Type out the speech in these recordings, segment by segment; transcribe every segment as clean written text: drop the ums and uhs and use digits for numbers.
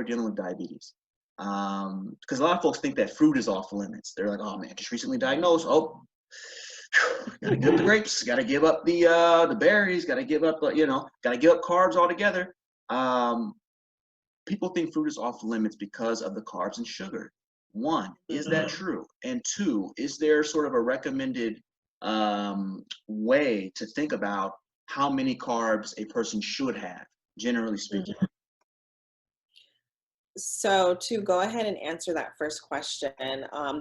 are dealing with diabetes. Because a lot of folks think that fruit is off limits. They're like, oh man, just recently diagnosed. Oh, gotta give up the grapes, gotta give up the berries, gotta give up, gotta give up carbs altogether. People think fruit is off limits because of the carbs and sugar. One, is that true? And two, is there sort of a recommended way to think about how many carbs a person should have, generally speaking? So to go ahead and answer that first question,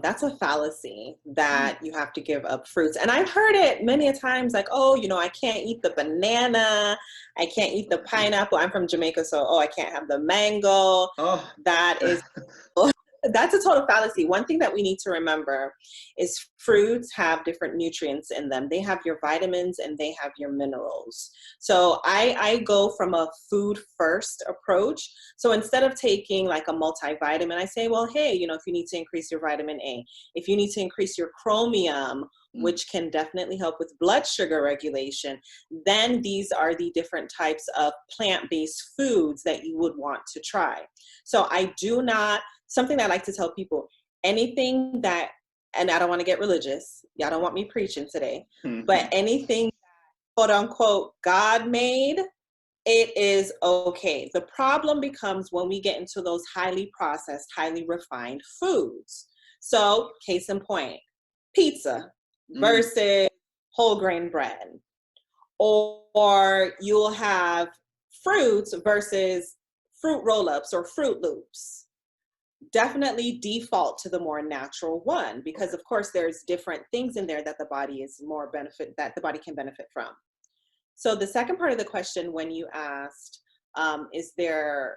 that's a fallacy that you have to give up fruits. And I've heard it many a times like, oh, I can't eat the banana. I can't eat the pineapple. I'm from Jamaica, so, oh, I can't have the mango. Oh, That is That's a total fallacy. One thing that we need to remember is fruits have different nutrients in them. They have your vitamins and they have your minerals. So I go from a food first approach. So instead of taking like a multivitamin, I say, well, hey, if you need to increase your vitamin A, if you need to increase your chromium, which can definitely help with blood sugar regulation, then these are the different types of plant-based foods that you would want to try. So something that I like to tell people, anything that, and I don't want to get religious, y'all don't want me preaching today, but anything quote unquote God made, it is okay. The problem becomes when we get into those highly processed, highly refined foods. So case in point, pizza versus whole grain bread, or you'll have fruits versus fruit roll-ups or Fruit Loops. Definitely default to the more natural one, because of course there's different things in there that the body can benefit from. So the second part of the question, when you asked, is there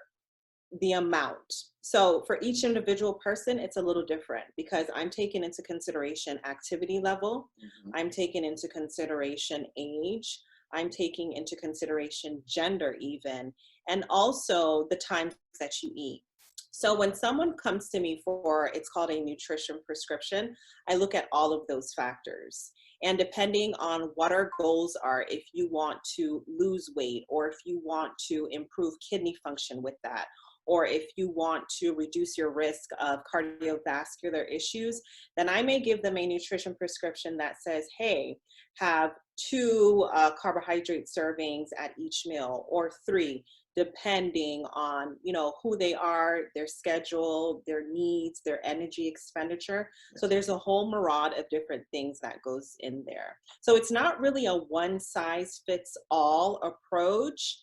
the amount? So for each individual person, it's a little different because I'm taking into consideration activity level. I'm taking into consideration age. I'm taking into consideration gender even, and also the times that you eat. So when someone comes to me for, it's called a nutrition prescription, I look at all of those factors. And depending on what our goals are, if you want to lose weight, or if you want to improve kidney function with that, or if you want to reduce your risk of cardiovascular issues, then I may give them a nutrition prescription that says, hey, have 2 carbohydrate servings at each meal, or 3, depending on who they are, their schedule, their needs, their energy expenditure. So there's a whole myriad of different things that goes in there. So it's not really a one size fits all approach,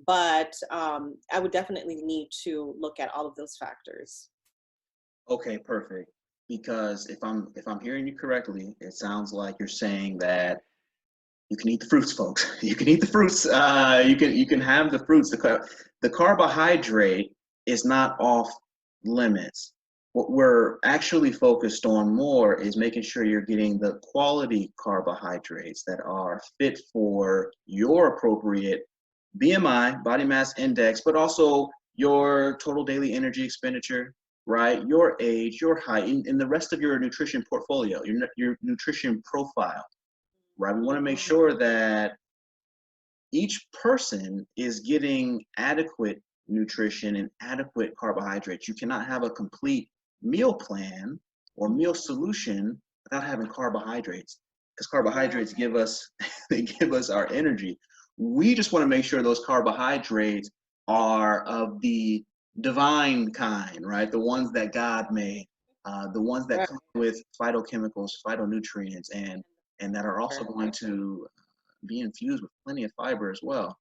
but I would definitely need to look at all of those factors. Okay, perfect. Because if I'm hearing you correctly, it sounds like you're saying that you can eat the fruits, folks. You can eat the fruits. You can have the fruits. The carbohydrate is not off limits. What we're actually focused on more is making sure you're getting the quality carbohydrates that are fit for your appropriate BMI, body mass index, but also your total daily energy expenditure, right? Your age, your height, and the rest of your nutrition portfolio, your nutrition profile, right? We want to make sure that each person is getting adequate nutrition and adequate carbohydrates. You cannot have a complete meal plan or meal solution without having carbohydrates, because carbohydrates give us they give us our energy. We just want to make sure those carbohydrates are of the divine kind, right? The ones that God made, the ones that Right. come with phytochemicals, phytonutrients, and that are also going to be infused with plenty of fiber as well.